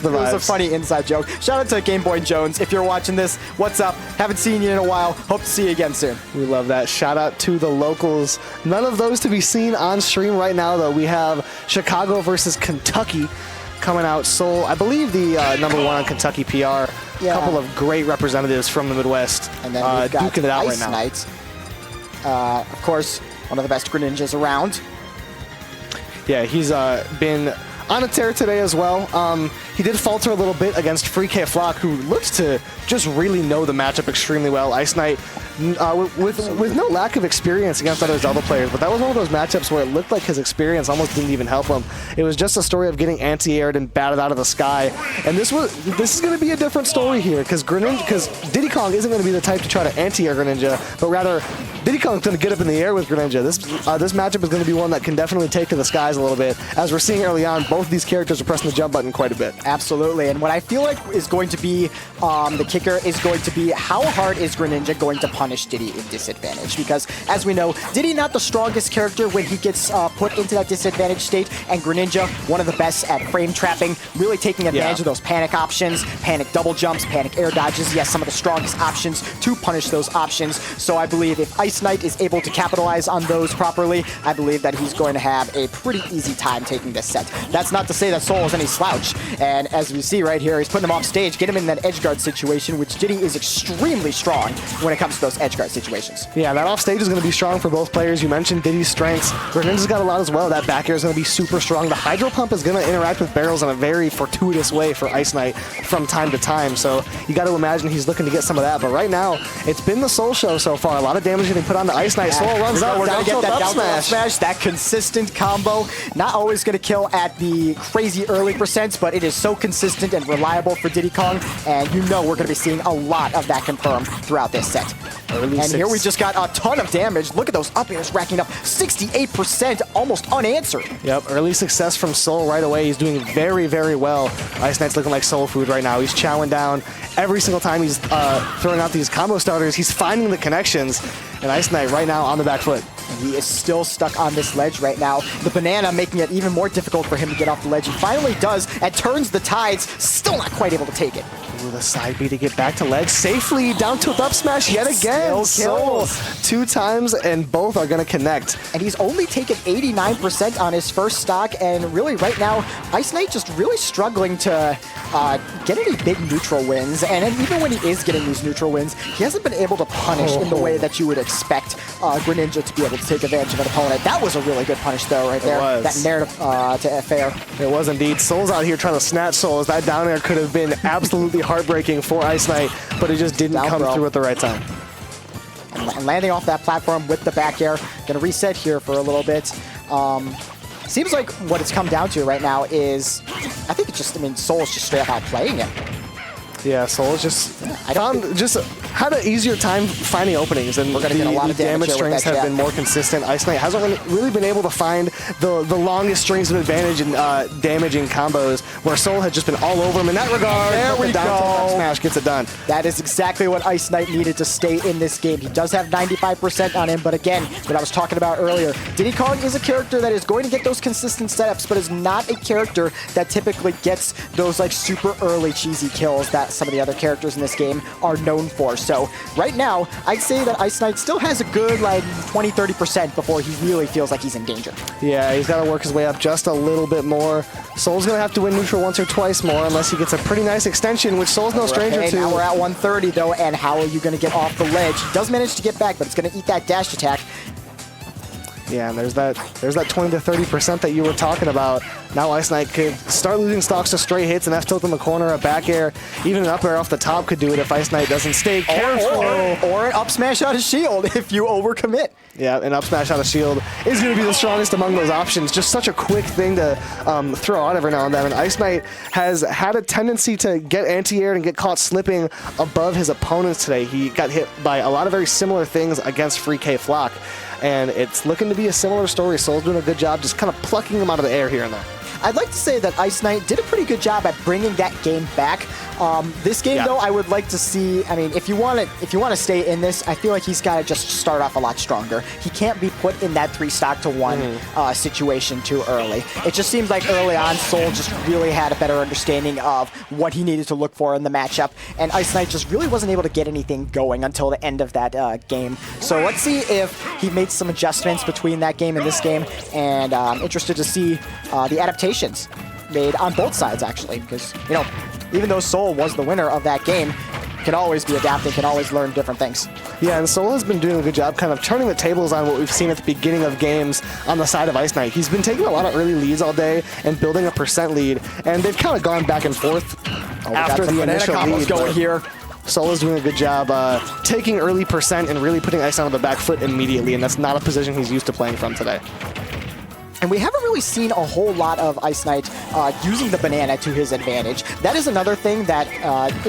the vibes. It was a funny inside joke. Shout out to Game Boy Jones. If you're watching this, what's up? Haven't seen you in a while. Hope to see you again soon. We love that. Shout out to the locals. None of those to be seen on stream right now, though. We have Chicago versus Kentucky coming out. Seoul, I believe the #1 on Kentucky PR. Yeah. A couple of great representatives from the Midwest. And then we've got duking it out right now. IceKnight. Of course, one of the best Greninjas around. Yeah, he's been on a tear today as well. He did falter a little bit against Free-K Flock, who looks to just really know the matchup extremely well. IceKnight, with no lack of experience against other Zelda players, but that was one of those matchups where it looked like his experience almost didn't even help him. It was just a story of getting anti-aired and batted out of the sky. And this is going to be a different story here, because Diddy Kong isn't going to be the type to try to anti-air Greninja, but rather Diddy Kong's going to get up in the air with Greninja. This matchup is going to be one that can definitely take to the skies a little bit. As we're seeing early on, both of these characters are pressing the jump button quite a bit. Absolutely, and what I feel like is going to be the kicker is going to be how hard is Greninja going to punish Diddy in disadvantage? Because as we know, Diddy not the strongest character when he gets put into that disadvantage state, and Greninja, one of the best at frame trapping, really taking advantage of those panic options, panic double jumps, panic air dodges. Yes, some of the strongest options to punish those options. So I believe if IceKnight is able to capitalize on those properly, I believe that he's going to have a pretty easy time taking this set. That's not to say that Seoul is any slouch, and as we see right here, he's putting him off stage, get him in that edge guard situation, which Diddy is extremely strong when it comes to those edge guard situations. Yeah, that off stage is going to be strong for both players. You mentioned Diddy's strengths. Greninja's got a lot as well. That back air is going to be super strong. The Hydro Pump is going to interact with barrels in a very fortuitous way for IceKnight from time to time, so you got to imagine he's looking to get some of that. But right now, it's been the Soul Show so far. A lot of damage getting put on the IceKnight. Soul runs up, we're going to get that down smash. Smash, that consistent combo. Not always going to kill at the crazy early percents, but it is so consistent and reliable for Diddy Kong, and you know we're going to be seeing a lot of that confirmed throughout this set. Here we just got a ton of damage. Look at those up airs racking up 68%, almost unanswered. Yep, early success from Soul right away. He's doing very, very well. IceKnight's looking like soul food right now. He's chowing down. Every single time he's throwing out these combo starters, he's finding the connections. And IceKnight right now on the back foot. And he is still stuck on this ledge right now. The banana making it even more difficult for him to get off the ledge. He finally does and turns the tides. Still not quite able to take it. Ooh, the side B to get back to ledge safely. Down tilt up smash yet again. Still kills 2 times, and both are going to connect. And he's only taken 89% on his first stock. And really right now, IceKnight just really struggling to get any big neutral wins. And even when he is getting these neutral wins, he hasn't been able to punish in the way that you would expect Greninja to be able to take advantage of an opponent. That was a really good punish though right there. That narrative to fair. It was indeed. Soul's out here trying to snatch Souls. That down air could have been absolutely heartbreaking for IceKnight, but it just didn't come through at the right time. And landing off that platform with the back air. Gonna reset here for a little bit. Seems like what it's come down to right now is, I think it's just, Soul's just straight up outplaying it. Yeah, Soul just had an easier time finding openings, and we're going to get a lot of damage strings have been more consistent. IceKnight hasn't really been able to find the longest strings of advantage in damaging combos, where Soul has just been all over him in that regard. There we go. Smash gets it done. That is exactly what IceKnight needed to stay in this game. He does have 95% on him, but again, what I was talking about earlier, Diddy Kong is a character that is going to get those consistent setups, but is not a character that typically gets those like super early cheesy kills that some of the other characters in this game are known for. So right now, I'd say that IceKnight still has a good like 20-30% before he really feels like he's in danger. Yeah, he's got to work his way up just a little bit more. Soul's going to have to win neutral once or twice more unless he gets a pretty nice extension, which Soul's no stranger to. Now we're at 130 though, and how are you going to get off the ledge? He does manage to get back, but it's going to eat that dash attack. Yeah, and there's that 20-30% that you were talking about. Now IceKnight could start losing stocks to straight hits, and F tilt in the corner, a back air, even an up air off the top could do it if IceKnight doesn't stay careful. Or an up smash out of shield if you overcommit. Yeah, an up smash out of shield is going to be the strongest among those options. Just such a quick thing to throw out every now and then. And IceKnight has had a tendency to get anti-aired and get caught slipping above his opponents today. He got hit by a lot of very similar things against Free-K Flock. And it's looking to be a similar story. Soul's doing a good job just kind of plucking him out of the air here and there. I'd like to say that IceKnight did a pretty good job at bringing that game back. This game, though, I would like to see. I mean, if you want to stay in this, I feel like he's got to just start off a lot stronger. He can't be put in that 3-stock-to-1 situation too early. It just seems like early on, Soul just really had a better understanding of what he needed to look for in the matchup, and IceKnight just really wasn't able to get anything going until the end of that game. So let's see if he made some adjustments between that game and this game, and I'm interested to see the adaptations made on both sides, actually, because, you know, even though Soul was the winner of that game, can always be adapting, can always learn different things. Yeah, and Soul has been doing a good job kind of turning the tables on what we've seen at the beginning of games on the side of IceKnight. He's been taking a lot of early leads all day and building a percent lead, and they've kind of gone back and forth after the initial lead. Going here. Soul is doing a good job taking early percent and really putting IceKnight on the back foot immediately, and that's not a position he's used to playing from today. And we haven't really seen a whole lot of IceKnight using the banana to his advantage. That is another thing that,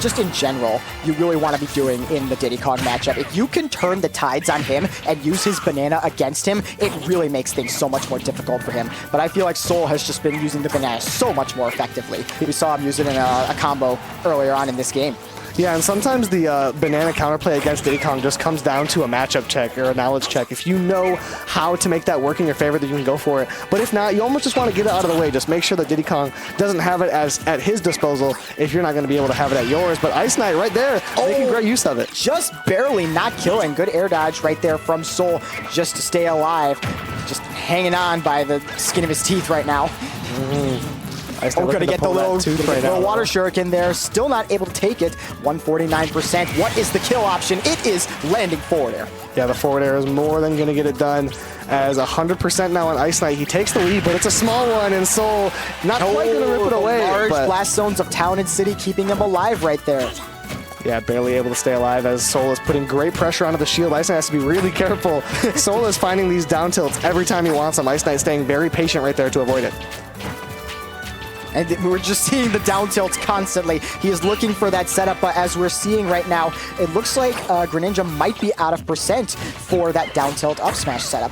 just in general, you really want to be doing in the Diddy Kong matchup. If you can turn the tides on him and use his banana against him, it really makes things so much more difficult for him. But I feel like Soul has just been using the banana so much more effectively. We saw him use it in a combo earlier on in this game. Yeah, and sometimes the banana counterplay against Diddy Kong just comes down to a matchup check or a knowledge check. If you know how to make that work in your favor, then you can go for it. But if not, you almost just want to get it out of the way. Just make sure that Diddy Kong doesn't have it as at his disposal if you're not going to be able to have it at yours. But IceKnight right there, making great use of it. Just barely not killing. Good air dodge right there from Soul just to stay alive. Just hanging on by the skin of his teeth right now. Gonna get the little water shuriken there. Still not able to take it. 149%. What is the kill option? It is landing forward air. Yeah, the forward air is more than going to get it done. As 100% now on IceKnight. He takes the lead, but it's a small one, and Soul not quite going to rip it away. Large blast zones of town and city keeping him alive right there. Yeah, barely able to stay alive as Soul is putting great pressure onto the shield. IceKnight has to be really careful. Soul is finding these down tilts every time he wants them. IceKnight staying very patient right there to avoid it. And we're just seeing the down tilts constantly. He is looking for that setup, but as we're seeing right now, it looks like Greninja might be out of percent for that down tilt up smash setup.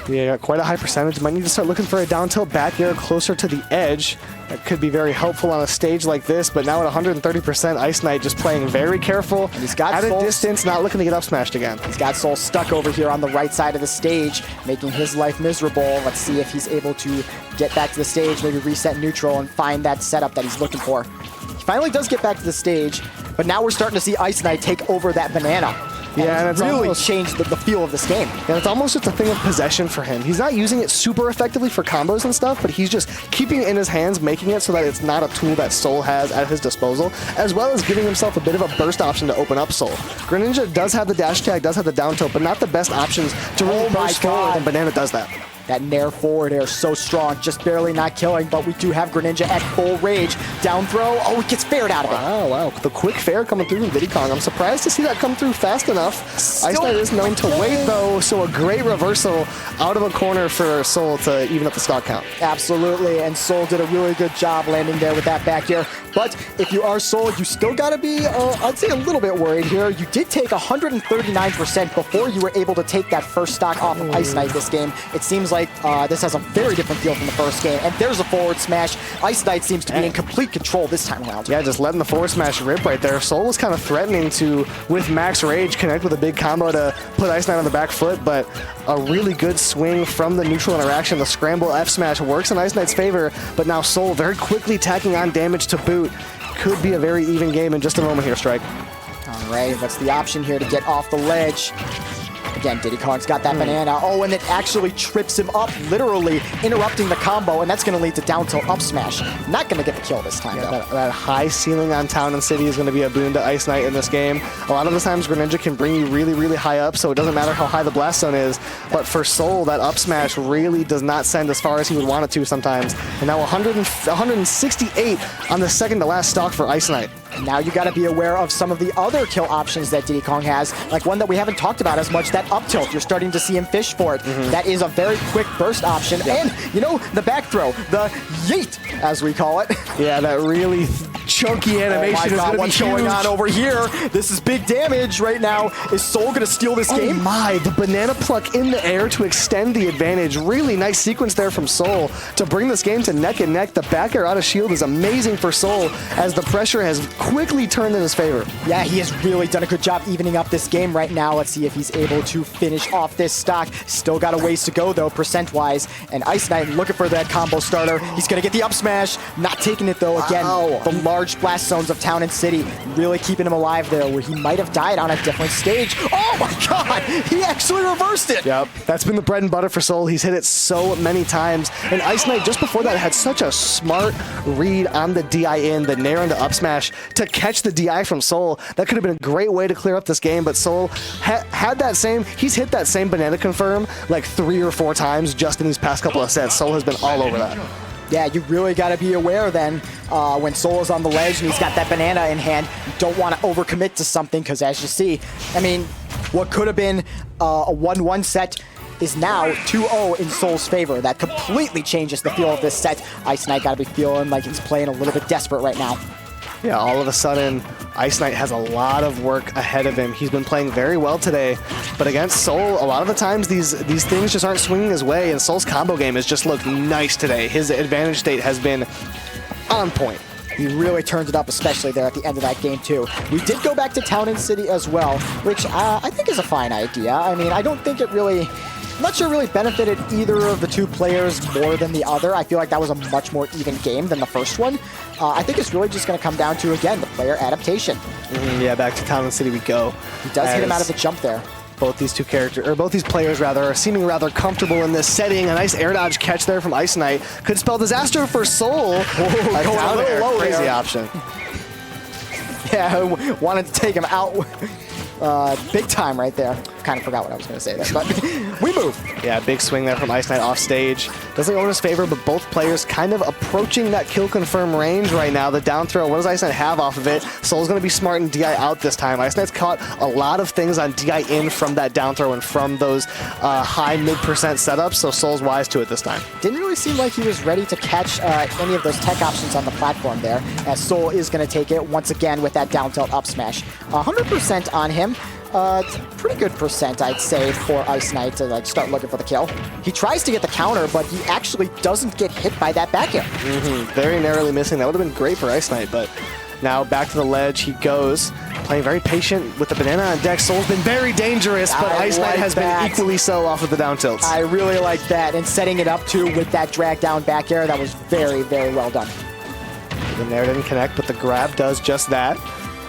Yeah, got quite a high percentage. Might need to start looking for a down tilt back air closer to the edge. That could be very helpful on a stage like this, but now at 130%, IceKnight just playing very careful. And he's got at a distance, not looking to get up smashed again. He's got Soul stuck over here on the right side of the stage, making his life miserable. Let's see if he's able to get back to the stage, maybe reset neutral and find that setup that he's looking for. He finally does get back to the stage, but now we're starting to see IceKnight take over that banana. Yeah, and it's really almost changed the feel of this game. And it's almost just a thing of possession for him. He's not using it super effectively for combos and stuff, but he's just keeping it in his hands, making it so that it's not a tool that Soul has at his disposal, as well as giving himself a bit of a burst option to open up Soul. Greninja does have the dash tag, does have the down tilt, but not the best options to really burst forward, and Banana does that. That nair forward air so strong, just barely not killing, but we do have Greninja at full rage. Down throw, oh, it gets fared out of it. Wow. The quick fair coming through from Diddy Kong. I'm surprised to see that come through fast enough. IceKnight is known to wait, though, so a great reversal out of a corner for Soul to even up the stock count. Absolutely, and Soul did a really good job landing there with that back air. But if you are Soul, you still got to be, I'd say, a little bit worried here. You did take 139% before you were able to take that first stock off of IceKnight this game. It seems like this has a very different feel from the first game. And there's a forward smash. IceKnight seems to be in complete control this time around. Yeah, just letting the forward smash rip right there. Soul was kind of threatening to, with max rage, connect with a big combo to put IceKnight on the back foot, but a really good swing from the neutral interaction. The scramble F smash works in IceKnight's favor, but now Soul very quickly tacking on damage to boot. Could be a very even game in just a moment here, Strike. All right, what's the option here to get off the ledge? Again, Diddy Kong's got that banana. Oh, and it actually trips him up, literally interrupting the combo, and that's going to lead to down tilt up smash. Not going to get the kill this time, though. That high ceiling on Town and City is going to be a boon to IceKnight in this game. A lot of the times, Greninja can bring you really, really high up, so it doesn't matter how high the blast zone is. But for Soul, that up smash really does not send as far as he would want it to sometimes. And now 168 on the second to last stock for IceKnight. Now you got to be aware of some of the other kill options that Diddy Kong has, like one that we haven't talked about as much, that up tilt. You're starting to see him fish for it. That is a very quick burst option. And, you know, the back throw, the yeet, as we call it. Yeah, that really chunky animation is going to be what's huge. going on over here? This is big damage right now. Is Soul going to steal this game? Oh my, the banana pluck in the air to extend the advantage. Really nice sequence there from Soul to bring this game to neck and neck. The back air out of shield is amazing for Soul as the pressure has quickly turned in his favor. Yeah, he has really done a good job evening up this game right now. Let's see if he's able to finish off this stock. Still got a ways to go though, percent-wise. And IceKnight looking for that combo starter. He's going to get the up smash. Not taking it though. Again, the large blast zones of Town and City really keeping him alive there, where he might have died on a different stage. Oh my god! He actually reversed it! Yep, that's been the bread and butter for Soul. He's hit it so many times. And IceKnight, just before that, had such a smart read on the DI in, the nair into up smash to catch the DI from Soul. That could have been a great way to clear up this game, but Soul had that same, he's hit that same banana confirm like 3 or 4 times just in these past couple of sets. Soul has been all over that. Yeah, you really got to be aware then when Soul is on the ledge and he's got that banana in hand. You don't want to overcommit to something because, as you see, I mean, what could have been a 1-1 set is now 2-0 in Soul's favor. That completely changes the feel of this set. IceKnight got to be feeling like he's playing a little bit desperate right now. Yeah, all of a sudden, IceKnight has a lot of work ahead of him. He's been playing very well today, but against Soul, a lot of the times these things just aren't swinging his way, and Soul's combo game has just looked nice today. His advantage state has been on point. He really turned it up, especially there at the end of that game, too. We did go back to Town and City as well, which I think is a fine idea. I mean, I don't think it really... I'm not sure it really benefited either of the two players more than the other. I feel like that was a much more even game than the first one. I think it's really just going to come down to, again, the player adaptation. Yeah, back to Town and City we go. He does hit him out of the jump there. Both these players are seeming rather comfortable in this setting. A nice air dodge catch there from IceKnight could spell disaster for Soul. Going a little low crazy there. option. Yeah, wanted to take him out big time right there. Kind of forgot what I was going to say there, but we move. Yeah, big swing there from IceKnight off stage. Doesn't go in his favor, but both players kind of approaching that kill confirm range right now. The down throw, what does IceKnight have off of it? Soul's going to be smart and DI out this time. IceKnight's caught a lot of things on DI in from that down throw and from those high mid% setups, so Soul's wise to it this time. Didn't really seem like he was ready to catch any of those tech options on the platform there, as Soul is going to take it once again with that down tilt up smash. 100% on him. Pretty good percent, I'd say, for IceKnight to like start looking for the kill. He tries to get the counter, but he actually doesn't get hit by that back air. Very narrowly missing. That would have been great for IceKnight, but now back to the ledge he goes. Playing very patient with the banana on deck. Soul's been very dangerous, but IceKnight has been equally so off of the down tilts. I really like that, and setting it up too with that drag down back air, that was very, very well done. The nair didn't connect, but the grab does just that.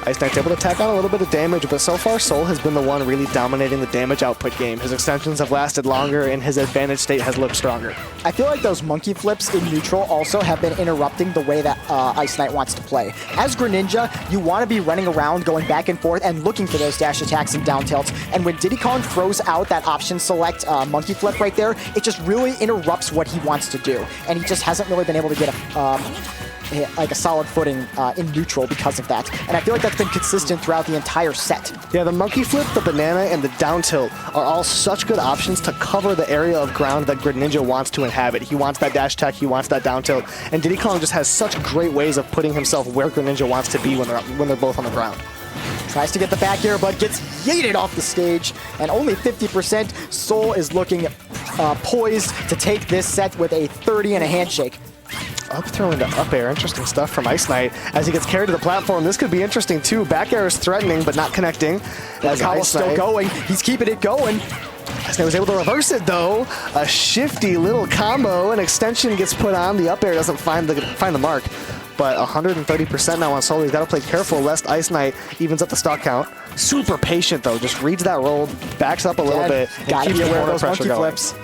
IceKnight's able to tack on a little bit of damage, but so far Soul has been the one really dominating the damage output game. His extensions have lasted longer, and his advantage state has looked stronger. I feel like those monkey flips in neutral also have been interrupting the way that IceKnight wants to play. As Greninja, you want to be running around, going back and forth, and looking for those dash attacks and down tilts. And when Diddy Kong throws out that option select monkey flip right there, it just really interrupts what he wants to do. And he just hasn't really been able to get a solid footing in neutral because of that. And I feel like that's been consistent throughout the entire set. Yeah, the monkey flip, the banana, and the down tilt are all such good options to cover the area of ground that Greninja wants to inhabit. He wants that dash tech, he wants that down tilt, and Diddy Kong just has such great ways of putting himself where Greninja wants to be when they're both on the ground. Tries to get the back air, but gets yeeted off the stage, and only 50%. Soul is looking poised to take this set with a 30 and a handshake. Up throw into up air. Interesting stuff from IceKnight. As he gets carried to the platform, this could be interesting too. Back air is threatening, but not connecting. As Kyle's still going. He's keeping it going. IceKnight was able to reverse it though. A shifty little combo. An extension gets put on. The up air doesn't find the mark. But 130% now on Soul. He's got to play careful lest IceKnight evens up the stock count. Super patient though. Just reads that roll, backs up a little bit, and gotta keeps be the aware of corner those pressure monkey going. flips.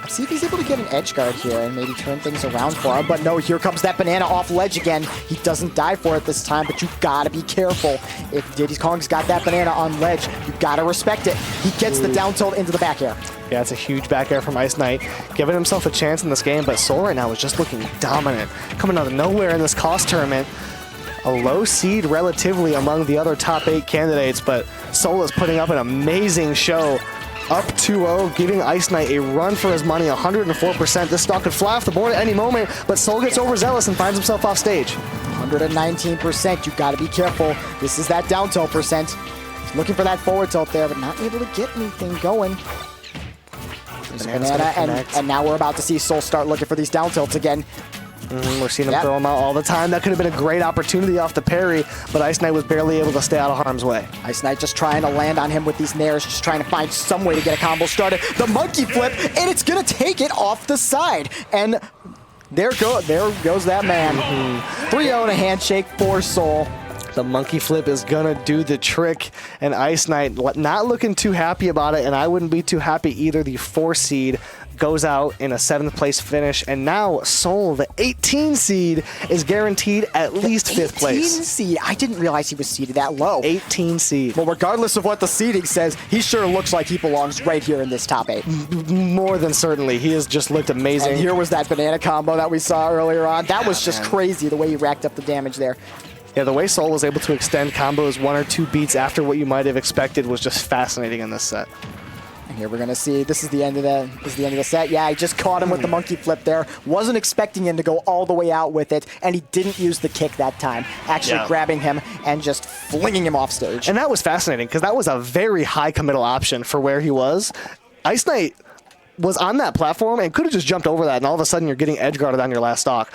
See if he's able to get an edge guard here and maybe turn things around for him. But no, here comes that banana off ledge again. He doesn't die for it this time, but you gotta be careful. If Diddy Kong's got that banana on ledge, you gotta respect it. He gets the down tilt into the back air. Yeah, it's a huge back air from IceKnight, giving himself a chance in this game, but Soul right now is just looking dominant. Coming out of nowhere in this cost tournament. A low seed relatively among the other top 8 candidates, but Soul is putting up an amazing show. Up 2-0, giving IceKnight a run for his money, 104%. This stock could fly off the board at any moment, but Soul gets overzealous and finds himself off stage. 119%. You got to be careful. This is that down tilt percent. Looking for that forward tilt there, but not able to get anything going. There's Banana, and now we're about to see Soul start looking for these down tilts again. We're seeing him throw them out all the time. That could have been a great opportunity off the parry, but IceKnight was barely able to stay out of harm's way. IceKnight just trying to land on him with these nairs, just trying to find some way to get a combo started. The monkey flip, and it's going to take it off the side. And there goes that man. 3-0 and a handshake for Soul. The monkey flip is going to do the trick, and IceKnight not looking too happy about it, and I wouldn't be too happy either. The 4 seed goes out in a 7th place finish, and now Soul, the 18 seed, is guaranteed at least 5th place. 18 seed? I didn't realize he was seeded that low. 18 seed. Well, regardless of what the seeding says, he sure looks like he belongs right here in this top 8. More than certainly. He has just looked amazing. And here was that banana combo that we saw earlier on. That was just crazy, the way he racked up the damage there. Yeah, the way Soul was able to extend combos 1 or 2 beats after what you might have expected was just fascinating in this set. And here we're gonna see, this is the end of the set. Yeah, I just caught him with the monkey flip there. Wasn't expecting him to go all the way out with it, and he didn't use the kick that time. Actually grabbing him and just flinging him off stage. And that was fascinating, because that was a very high committal option for where he was. IceKnight was on that platform and could have just jumped over that, and all of a sudden you're getting edge guarded on your last stock.